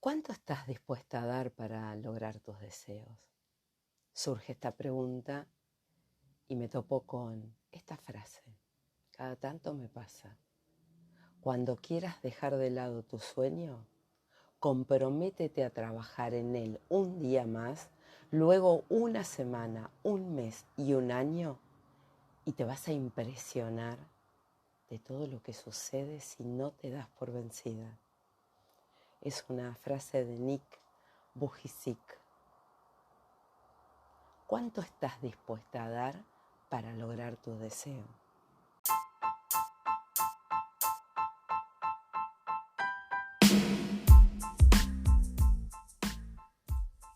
¿Cuánto estás dispuesta a dar para lograr tus deseos? Surge esta pregunta y me topo con esta frase. Cada tanto me pasa. Cuando quieras dejar de lado tu sueño, comprométete a trabajar en él un día más, luego una semana, un mes y un año, y te vas a impresionar de todo lo que sucede si no te das por vencida. Es una frase de Nick Vujicic. ¿Cuánto estás dispuesta a dar para lograr tu deseo?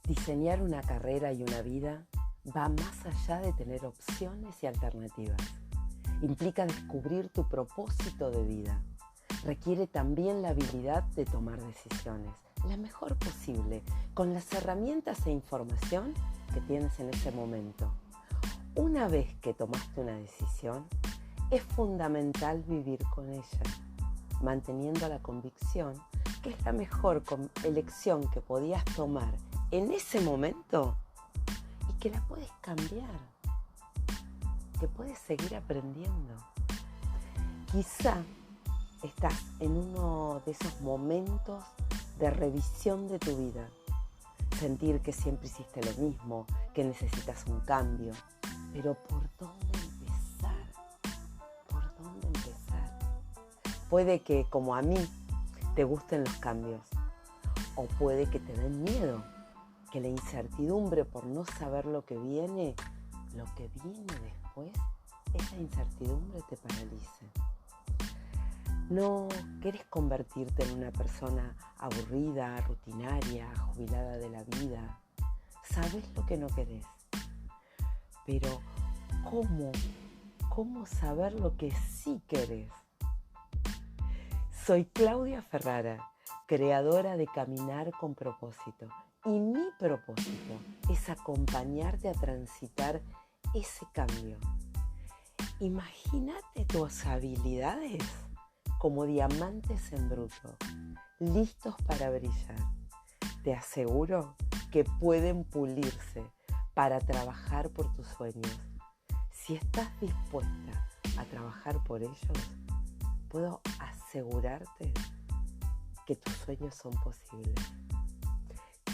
Diseñar una carrera y una vida va más allá de tener opciones y alternativas. Implica descubrir tu propósito de vida. Requiere también la habilidad de tomar decisiones, la mejor posible, con las herramientas e información que tienes en ese momento. Una vez que tomaste una decisión, es fundamental vivir con ella, manteniendo la convicción que es la mejor elección que podías tomar en ese momento y que la puedes cambiar, que puedes seguir aprendiendo. Quizá estás en uno de esos momentos de revisión de tu vida, sentir que siempre hiciste lo mismo, que necesitas un cambio, pero ¿por dónde empezar? ¿Por dónde empezar? Puede que, como a mí, te gusten los cambios, o puede que te den miedo, que la incertidumbre por no saber lo que viene después, esa incertidumbre te paralice. No querés convertirte en una persona aburrida, rutinaria, jubilada de la vida. Sabés lo que no querés. Pero ¿cómo saber lo que sí querés? Soy Claudia Ferrara, creadora de Caminar con Propósito. Y mi propósito es acompañarte a transitar ese cambio. Imagínate tus habilidades como diamantes en bruto, listos para brillar. Te aseguro que pueden pulirse para trabajar por tus sueños. Si estás dispuesta a trabajar por ellos, puedo asegurarte que tus sueños son posibles.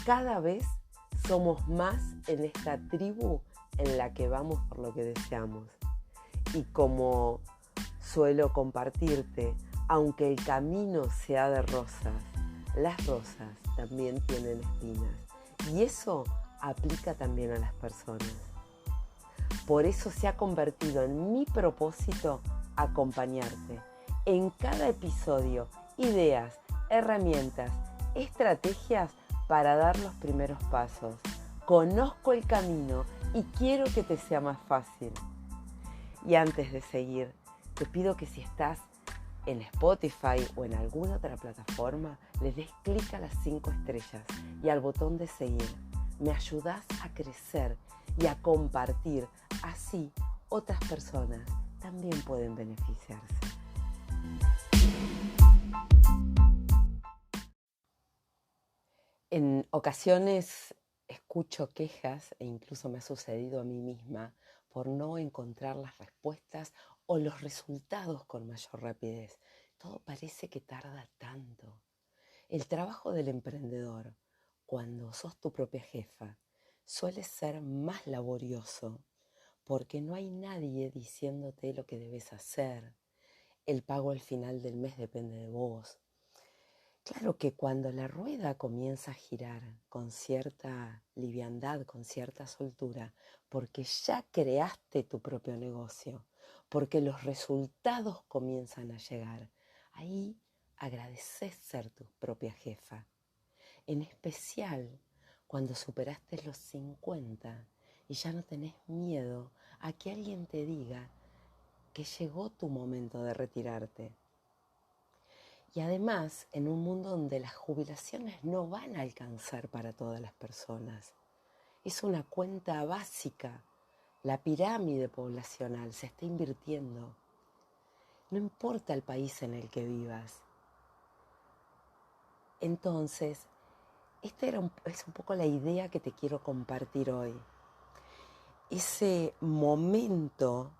Cada vez somos más en esta tribu en la que vamos por lo que deseamos. Y como suelo compartirte, aunque el camino sea de rosas, las rosas también tienen espinas. Y eso aplica también a las personas. Por eso se ha convertido en mi propósito acompañarte. En cada episodio, ideas, herramientas, estrategias para dar los primeros pasos. Conozco el camino y quiero que te sea más fácil. Y antes de seguir, te pido que si estás en Spotify o en alguna otra plataforma, le des clic a las 5 estrellas y al botón de seguir. Me ayudas a crecer y a compartir. Así otras personas también pueden beneficiarse. En ocasiones escucho quejas e incluso me ha sucedido a mí misma por no encontrar las respuestas o los resultados con mayor rapidez. Todo parece que tarda tanto. El trabajo del emprendedor, cuando sos tu propia jefa, suele ser más laborioso porque no hay nadie diciéndote lo que debes hacer. El pago al final del mes depende de vos. Claro que cuando la rueda comienza a girar con cierta liviandad, con cierta soltura, porque ya creaste tu propio negocio, porque los resultados comienzan a llegar, ahí agradeces ser tu propia jefa. En especial cuando superaste los 50 y ya no tenés miedo a que alguien te diga que llegó tu momento de retirarte. Y además, en un mundo donde las jubilaciones no van a alcanzar para todas las personas. Es una cuenta básica. La pirámide poblacional se está invirtiendo. No importa el país en el que vivas. Entonces, es un poco la idea que te quiero compartir hoy. Ese momento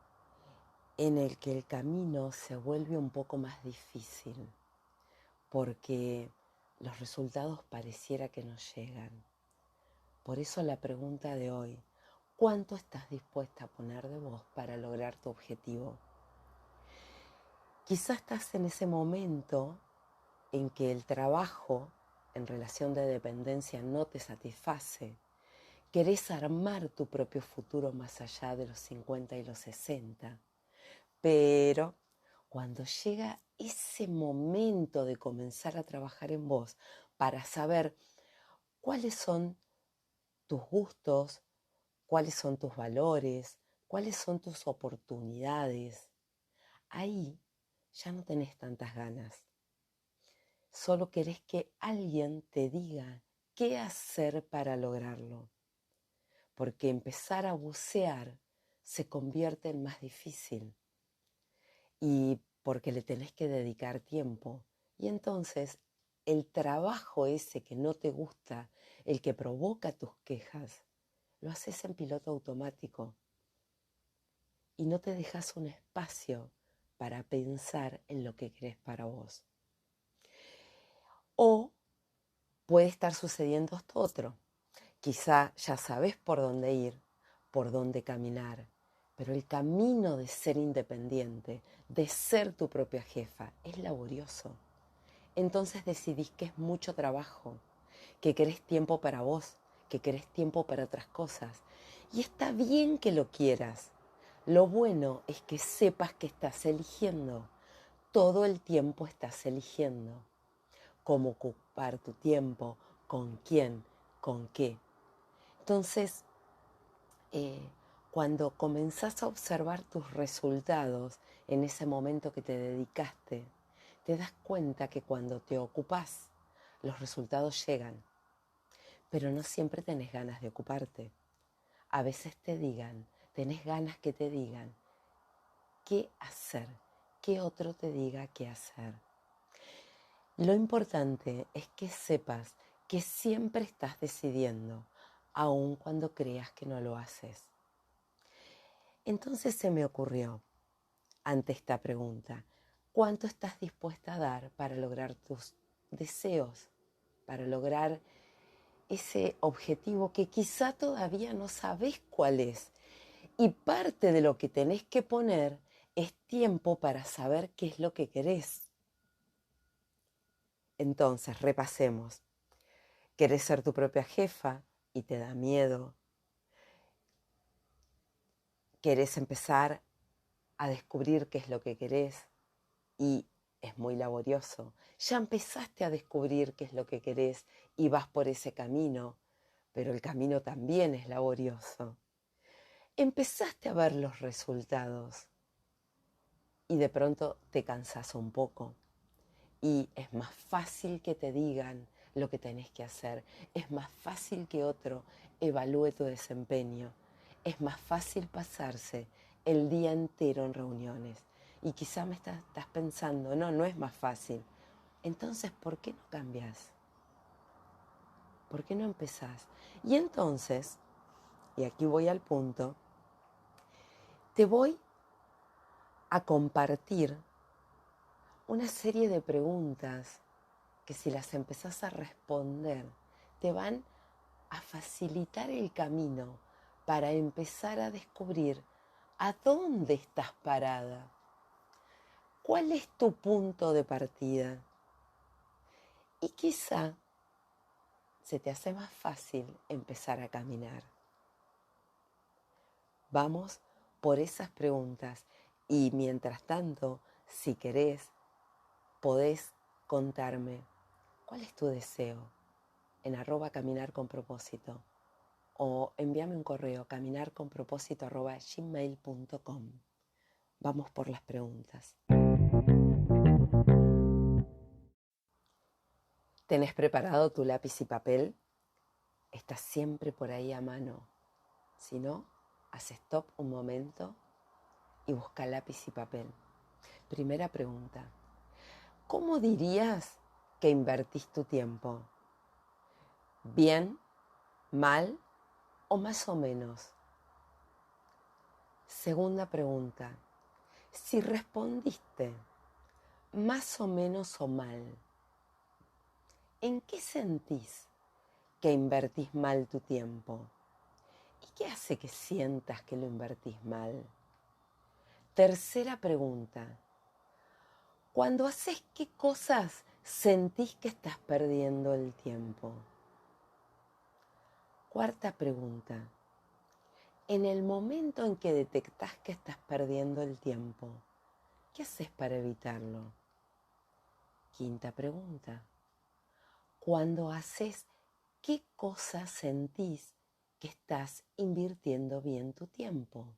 en el que el camino se vuelve un poco más difícil, porque los resultados pareciera que no llegan. Por eso la pregunta de hoy: ¿cuánto estás dispuesta a poner de vos para lograr tu objetivo? Quizás estás en ese momento en que el trabajo en relación de dependencia no te satisface. Querés armar tu propio futuro más allá de los 50 y los 60. Pero cuando llega ese momento de comenzar a trabajar en vos para saber cuáles son tus gustos, cuáles son tus valores, cuáles son tus oportunidades, ahí ya no tenés tantas ganas. Solo querés que alguien te diga qué hacer para lograrlo. Porque empezar a bucear se convierte en más difícil. Y porque le tenés que dedicar tiempo. Y entonces el trabajo ese que no te gusta, el que provoca tus quejas, lo haces en piloto automático. Y no te dejas un espacio para pensar en lo que querés para vos. O puede estar sucediendo esto otro. Quizá ya sabes por dónde ir, por dónde caminar, pero el camino de ser independiente, de ser tu propia jefa, es laborioso. Entonces decidís que es mucho trabajo, que querés tiempo para vos, que querés tiempo para otras cosas. Y está bien que lo quieras. Lo bueno es que sepas que estás eligiendo. Todo el tiempo estás eligiendo cómo ocupar tu tiempo, con quién, con qué. Entonces, cuando comenzás a observar tus resultados en ese momento que te dedicaste, te das cuenta que cuando te ocupás, los resultados llegan, pero no siempre tenés ganas de ocuparte. A veces tenés ganas que te digan qué hacer, que otro te diga qué hacer. Lo importante es que sepas que siempre estás decidiendo, aun cuando creas que no lo haces. Entonces se me ocurrió, ante esta pregunta, ¿cuánto estás dispuesta a dar para lograr tus deseos, para lograr ese objetivo que quizá todavía no sabes cuál es? Y parte de lo que tenés que poner es tiempo para saber qué es lo que querés. Entonces, repasemos. ¿Querés ser tu propia jefa y te da miedo? ¿Querés empezar a descubrir qué es lo que querés y es muy laborioso? Ya empezaste a descubrir qué es lo que querés y vas por ese camino, pero el camino también es laborioso. Empezaste a ver los resultados y de pronto te cansás un poco y es más fácil que te digan lo que tenés que hacer, es más fácil que otro evalúe tu desempeño, es más fácil pasarse el día entero en reuniones. Y quizá estás pensando, no es más fácil. Entonces, ¿por qué no cambias? ¿Por qué no empezás? Y entonces, y aquí voy al punto, te voy a compartir una serie de preguntas que si las empezás a responder, te van a facilitar el camino para empezar a descubrir a dónde estás parada. ¿Cuál es tu punto de partida? Y quizá se te hace más fácil empezar a caminar. Vamos por esas preguntas y mientras tanto, si querés, podés contarme cuál es tu deseo en @caminarconpropósito o envíame un correo caminarconpropósito@gmail.com. Vamos por las preguntas. ¿Tenés preparado tu lápiz y papel? Está siempre por ahí a mano. Si no, haz stop un momento y busca lápiz y papel. Primera pregunta. ¿Cómo dirías que invertís tu tiempo? ¿Bien, mal o más o menos? Segunda pregunta. Si respondiste más o menos o mal, ¿en qué sentís que invertís mal tu tiempo? ¿Y qué hace que sientas que lo invertís mal? Tercera pregunta. Cuando haces qué cosas sentís que estás perdiendo el tiempo. Cuarta pregunta. En el momento en que detectás que estás perdiendo el tiempo, ¿qué haces para evitarlo? Quinta pregunta. Cuando haces qué cosas sentís que estás invirtiendo bien tu tiempo.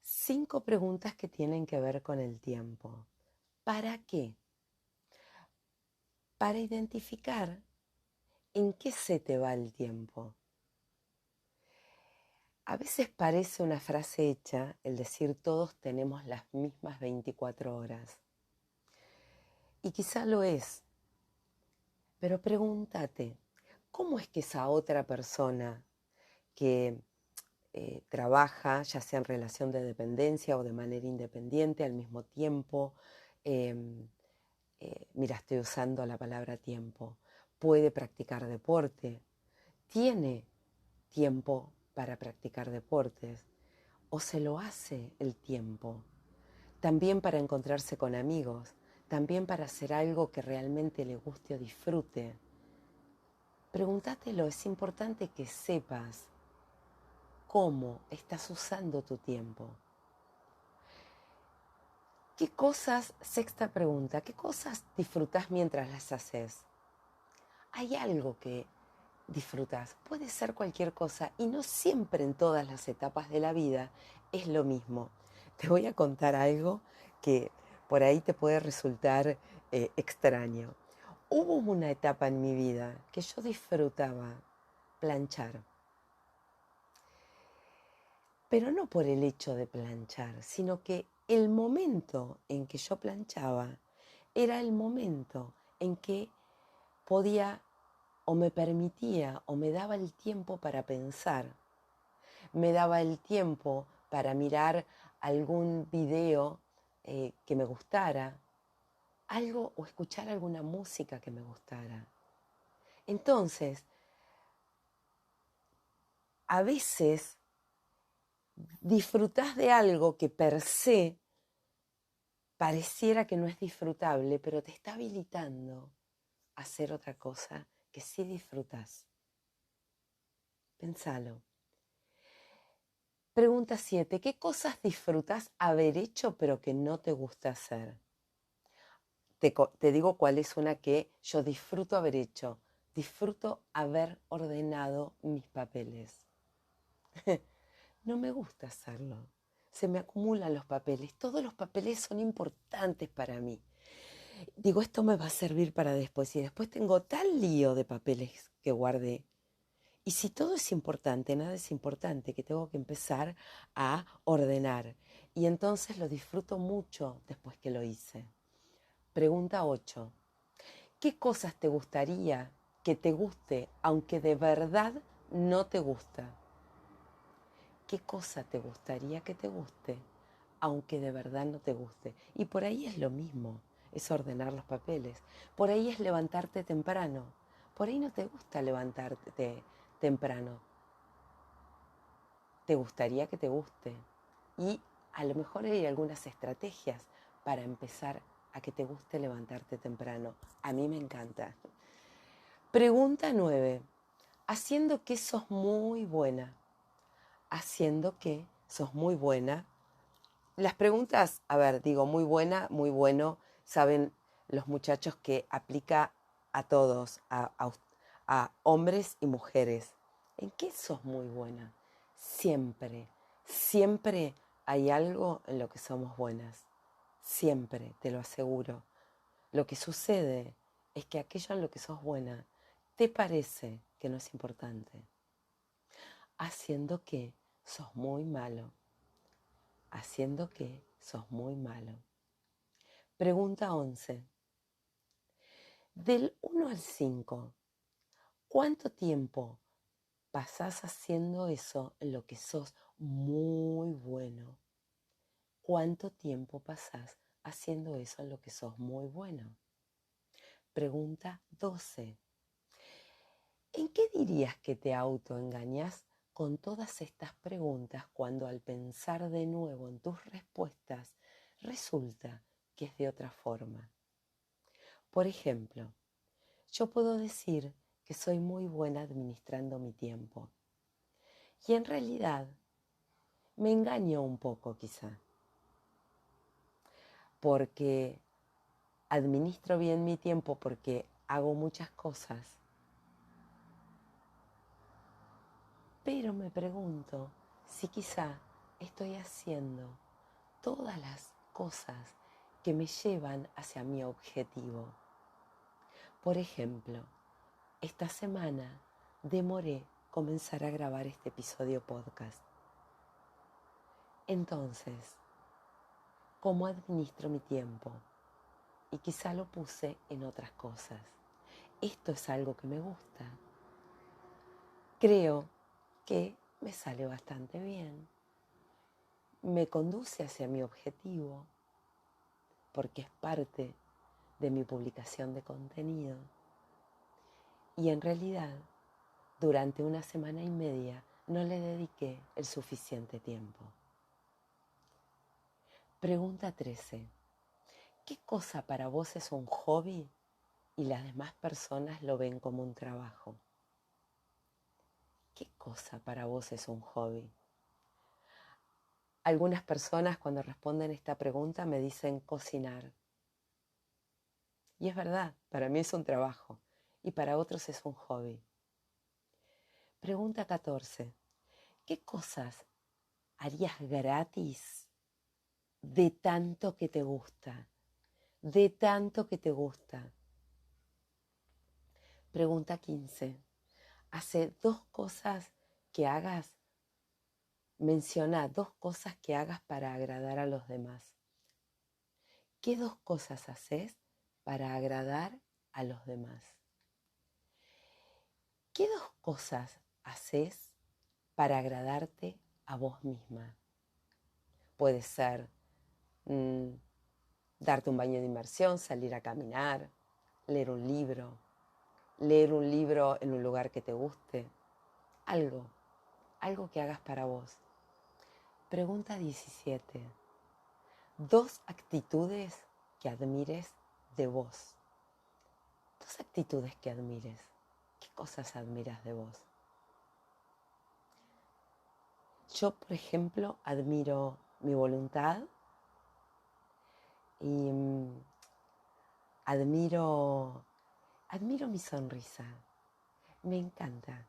5 preguntas que tienen que ver con el tiempo. ¿Para qué? Para identificar en qué se te va el tiempo. A veces parece una frase hecha el decir todos tenemos las mismas 24 horas. Y quizá lo es, pero pregúntate, ¿cómo es que esa otra persona que trabaja, ya sea en relación de dependencia o de manera independiente al mismo tiempo, eh, mira, estoy usando la palabra tiempo, puede practicar deporte, tiene tiempo para practicar deportes o se lo hace el tiempo, también para encontrarse con amigos, también para hacer algo que realmente le guste o disfrute? Pregúntatelo, es importante que sepas cómo estás usando tu tiempo. ¿Qué cosas, sexta pregunta, qué cosas disfrutás mientras las haces? ¿Hay algo que disfrutas? Puede ser cualquier cosa y no siempre en todas las etapas de la vida es lo mismo. Te voy a contar algo que por ahí te puede resultar extraño. Hubo una etapa en mi vida que yo disfrutaba planchar, pero no por el hecho de planchar, sino que el momento en que yo planchaba era el momento en que podía o me permitía o me daba el tiempo para pensar, me daba el tiempo para mirar algún video que me gustara, algo o escuchar alguna música que me gustara. Entonces, a veces disfrutás de algo que per se pareciera que no es disfrutable, pero te está habilitando a hacer otra cosa que sí disfrutás. Pensalo. Pregunta 7. ¿Qué cosas disfrutás haber hecho pero que no te gusta hacer? Te digo cuál es una que yo disfruto haber hecho. Disfruto haber ordenado mis papeles. No me gusta hacerlo. Se me acumulan los papeles. Todos los papeles son importantes para mí. Digo, esto me va a servir para después. Y después tengo tal lío de papeles que guardé. Y si todo es importante, nada es importante, que tengo que empezar a ordenar. Y entonces lo disfruto mucho después que lo hice. Pregunta 8. ¿Qué cosas te gustaría que te guste, aunque de verdad no te gusta? ¿Qué cosa te gustaría que te guste, aunque de verdad no te guste? Y por ahí es lo mismo, es ordenar los papeles. Por ahí es levantarte temprano. Por ahí no te gusta levantarte temprano. Te gustaría que te guste. Y a lo mejor hay algunas estrategias para empezar a que te guste levantarte temprano. A mí me encanta. Pregunta 9. Haciendo que sos muy buena. Haciendo que sos muy buena. Las preguntas, a ver, digo muy buena, muy bueno, saben los muchachos que aplica a todos, a hombres y mujeres. ¿En qué sos muy buena? Siempre, siempre hay algo en lo que somos buenas. Siempre, te lo aseguro. Lo que sucede es que aquello en lo que sos buena te parece que no es importante, haciendo que sos muy malo, haciendo que sos muy malo. Pregunta 11. Del 1 al 5, ¿cuánto tiempo pasás haciendo eso en lo que sos muy bueno? ¿Cuánto tiempo pasás haciendo eso en lo que sos muy bueno? Pregunta 12. ¿En qué dirías que te autoengañás con todas estas preguntas cuando al pensar de nuevo en tus respuestas resulta que es de otra forma? Por ejemplo, yo puedo decir que soy muy buena administrando mi tiempo y en realidad me engaño un poco quizá, porque administro bien mi tiempo porque hago muchas cosas, pero me pregunto si quizá estoy haciendo todas las cosas que me llevan hacia mi objetivo. Por ejemplo, esta semana demoré comenzar a grabar este episodio podcast. Entonces, ¿cómo administro mi tiempo? Y quizá lo puse en otras cosas. Esto es algo que me gusta. Creo que me sale bastante bien. Me conduce hacia mi objetivo porque es parte de mi publicación de contenido. Y en realidad, durante una semana y media no le dediqué el suficiente tiempo. Pregunta 13. ¿Qué cosa para vos es un hobby y las demás personas lo ven como un trabajo? ¿Qué cosa para vos es un hobby? Algunas personas cuando responden esta pregunta me dicen cocinar. Y es verdad, para mí es un trabajo y para otros es un hobby. Pregunta 14. ¿Qué cosas harías gratis de tanto que te gusta? De tanto que te gusta. Pregunta 15. Hace dos cosas que hagas. Menciona dos cosas que hagas para agradar a los demás. ¿Qué dos cosas haces para agradar a los demás? ¿Qué dos cosas haces para agradarte a vos misma? Puede ser darte un baño de inmersión, salir a caminar, leer un libro en un lugar que te guste, algo que hagas para vos. Pregunta 17. Dos actitudes que admires de vos. Dos actitudes que admires. ¿Qué cosas admiras de vos? Yo, por ejemplo, admiro mi voluntad y admiro mi sonrisa. Me encanta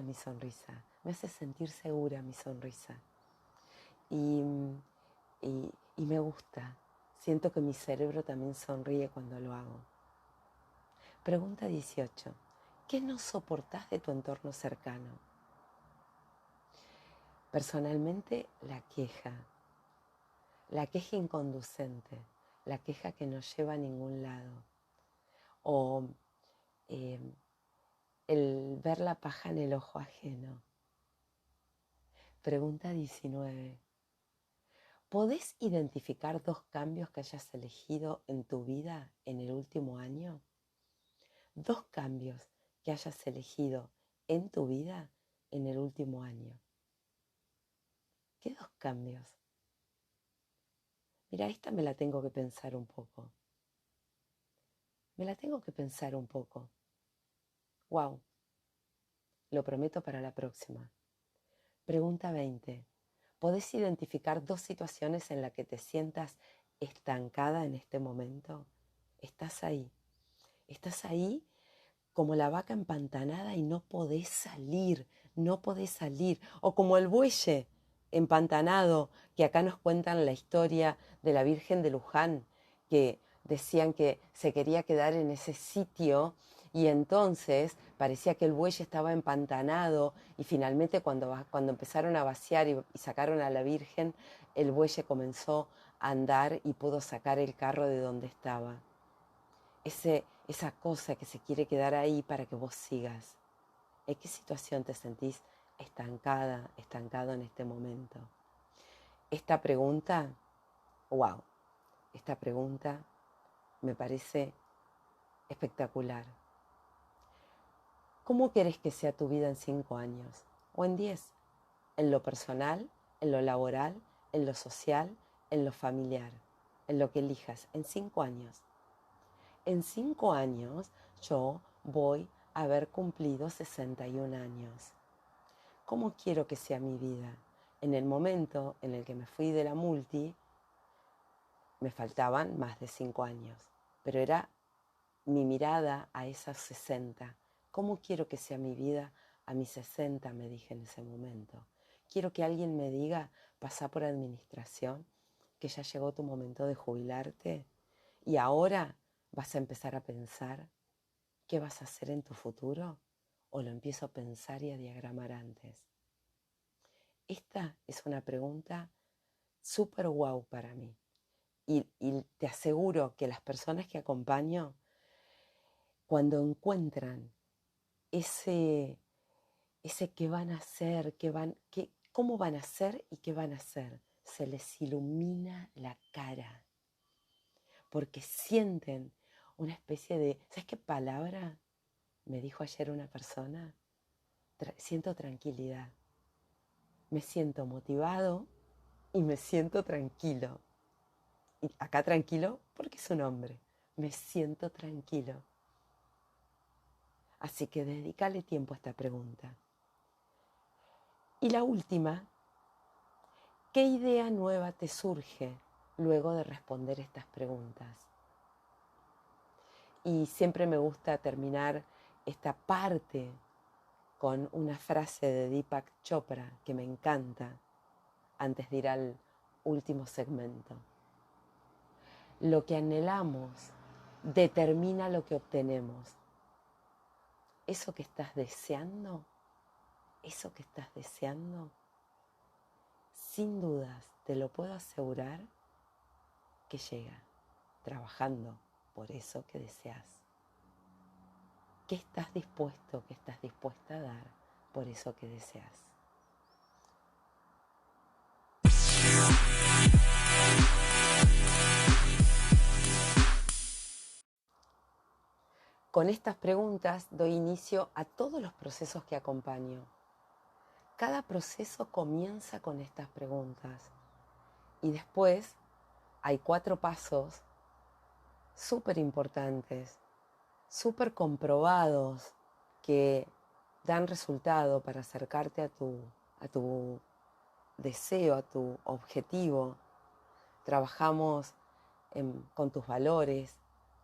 mi sonrisa. Me hace sentir segura mi sonrisa. Y me gusta. Siento que mi cerebro también sonríe cuando lo hago. Pregunta 18. ¿Qué no soportás de tu entorno cercano? Personalmente, la queja inconducente, la queja que no lleva a ningún lado, o el ver la paja en el ojo ajeno. Pregunta 19. ¿Podés identificar dos cambios que hayas elegido en tu vida en el último año? Dos cambios que hayas elegido en tu vida en el último año. ¿Qué dos cambios? Mira, esta me la tengo que pensar un poco. Wow, lo prometo para la próxima. Pregunta 20. ¿Podés identificar dos situaciones en las que te sientas estancada en este momento? Estás ahí como la vaca empantanada y no podés salir. O como el bueye empantanado, que acá nos cuentan la historia de la Virgen de Luján, que decían que se quería quedar en ese sitio y entonces parecía que el buey estaba empantanado y finalmente cuando empezaron a vaciar y sacaron a la Virgen, el buey comenzó a andar y pudo sacar el carro de donde estaba. esa cosa que se quiere quedar ahí para que vos sigas. ¿En qué situación te sentís estancado en este momento? Esta pregunta, wow, esta pregunta me parece espectacular. ¿Cómo querés que sea tu vida en 5 años? ¿O en 10? ¿En lo personal, en lo laboral, en lo social, en lo familiar? En lo que elijas, en 5 años. En 5 años yo voy a haber cumplido 61 años. ¿Cómo quiero que sea mi vida? En el momento en el que me fui de la multi, me faltaban más de 5 años, pero era mi mirada a esas 60. ¿Cómo quiero que sea mi vida a mis 60? Me dije en ese momento. Quiero que alguien me diga, pasá por administración, que ya llegó tu momento de jubilarte y ahora vas a empezar a pensar qué vas a hacer en tu futuro, o lo empiezo a pensar y a diagramar antes. Esta es una pregunta súper guau para mí. Y te aseguro que las personas que acompaño, cuando encuentran ese qué van a hacer, cómo van a hacer y qué van a hacer, se les ilumina la cara, porque sienten una especie de, ¿sabes qué palabra me dijo ayer una persona? Siento tranquilidad, me siento motivado y me siento tranquilo. Y acá tranquilo porque es un hombre, me siento tranquilo. Así que dedícale tiempo a esta pregunta. Y la última, ¿qué idea nueva te surge luego de responder estas preguntas? Y siempre me gusta terminar esta parte con una frase de Deepak Chopra que me encanta antes de ir al último segmento. Lo que anhelamos determina lo que obtenemos. Eso que estás deseando, sin dudas, te lo puedo asegurar que llega, trabajando por eso que deseas. ¿Qué estás dispuesta a dar por eso que deseas? Con estas preguntas doy inicio a todos los procesos que acompaño. Cada proceso comienza con estas preguntas y después hay 4 pasos súper importantes, súper comprobados, que dan resultado para acercarte a tu deseo, a tu objetivo. Trabajamos con tus valores,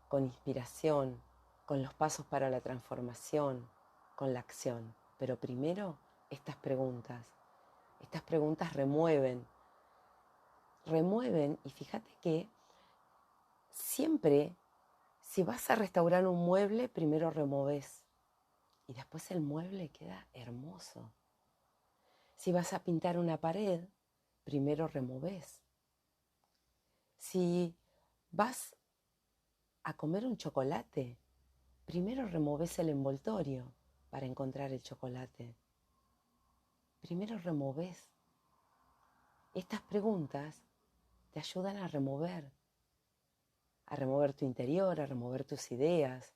con inspiración, con los pasos para la transformación, con la acción. Pero primero, estas preguntas remueven, y fíjate que siempre, si vas a restaurar un mueble, primero removes y después el mueble queda hermoso. Si vas a pintar una pared, primero removes. Si vas a comer un chocolate, primero removes el envoltorio para encontrar el chocolate. Primero removes. Estas preguntas te ayudan a remover tu interior, a remover tus ideas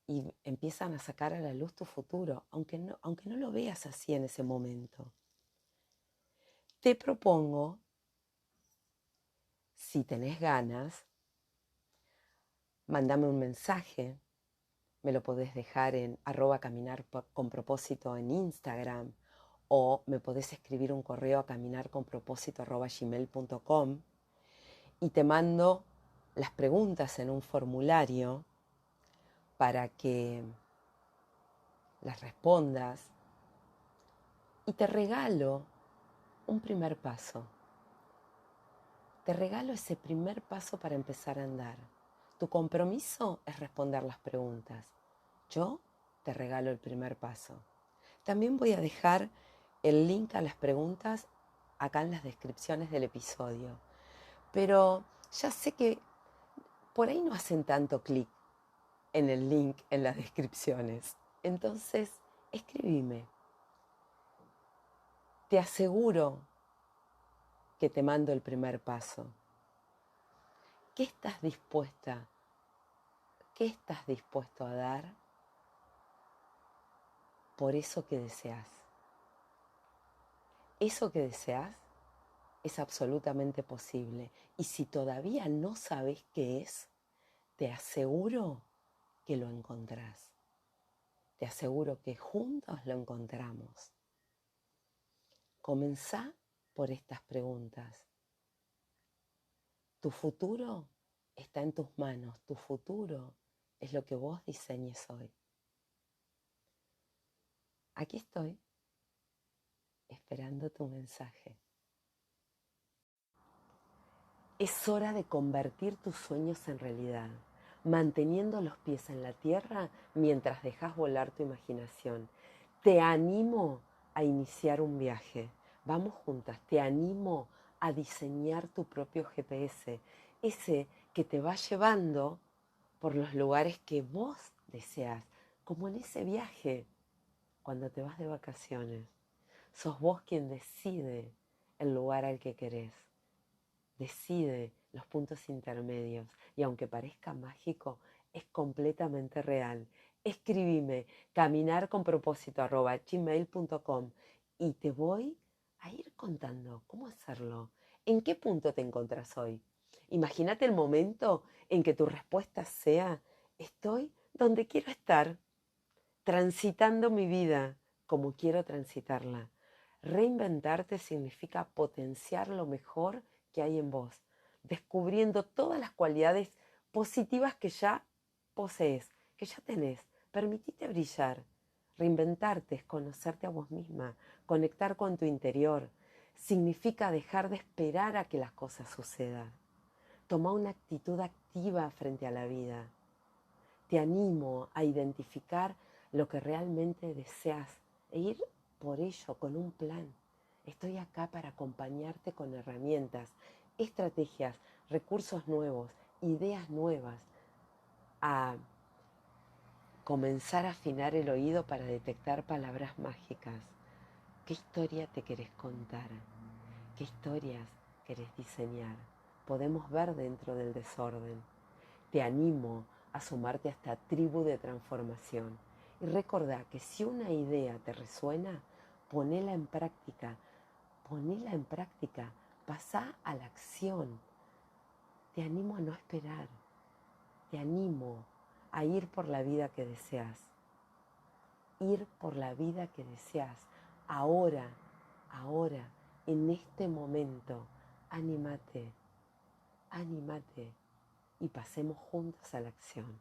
y empiezan a sacar a la luz tu futuro, aunque no lo veas así en ese momento. Te propongo, si tenés ganas, mándame un mensaje, me lo podés dejar en @caminarconpropósito en Instagram, o me podés escribir un correo a caminarconpropósito@gmail.com y te mando las preguntas en un formulario para que las respondas y te regalo un primer paso. Te regalo ese primer paso para empezar a andar. Tu compromiso es responder las preguntas. Yo te regalo el primer paso. También voy a dejar el link a las preguntas acá en las descripciones del episodio. Pero ya sé que por ahí no hacen tanto clic en el link en las descripciones. Entonces, escribime. Te aseguro que te mando el primer paso. ¿Qué estás dispuesta? ¿Qué estás dispuesto a dar por eso que deseas? Eso que deseas es absolutamente posible. Y si todavía no sabes qué es, te aseguro que lo encontrás. Te aseguro que juntos lo encontramos. Comenzá por estas preguntas. Tu futuro está en tus manos. Tu futuro es lo que vos diseñes hoy. Aquí estoy, esperando tu mensaje. Es hora de convertir tus sueños en realidad, manteniendo los pies en la tierra mientras dejas volar tu imaginación. Te animo a iniciar un viaje. Vamos juntas. Te animo a diseñar tu propio GPS, ese que te va llevando por los lugares que vos deseas, como en ese viaje cuando te vas de vacaciones. Sos vos quien decide el lugar al que querés. Decide los puntos intermedios y aunque parezca mágico, es completamente real. Escribime caminarconpropósito@gmail.com y te voy a ir contando cómo hacerlo. ¿En qué punto te encontrás hoy? Imagínate el momento en que tu respuesta sea: estoy donde quiero estar, transitando mi vida como quiero transitarla. Reinventarte significa potenciar lo mejor que hay en vos, descubriendo todas las cualidades positivas que ya posees, que ya tenés. Permitite brillar. Reinventarte es conocerte a vos misma, conectar con tu interior. Significa dejar de esperar a que las cosas sucedan. Toma una actitud activa frente a la vida. Te animo a identificar lo que realmente deseas e ir por ello con un plan. Estoy acá para acompañarte con herramientas, estrategias, recursos nuevos, ideas nuevas, a comenzar a afinar el oído para detectar palabras mágicas. ¿Qué historia te querés contar? ¿Qué historias querés diseñar? Podemos ver dentro del desorden. Te animo a sumarte a esta tribu de transformación. Y recordá que si una idea te resuena, ponela en práctica. Ponela en práctica. Pasá a la acción. Te animo a no esperar. Te animo a ir por la vida que deseas. Ir por la vida que deseas. Ahora, en este momento. Anímate, anímate y pasemos juntos a la acción.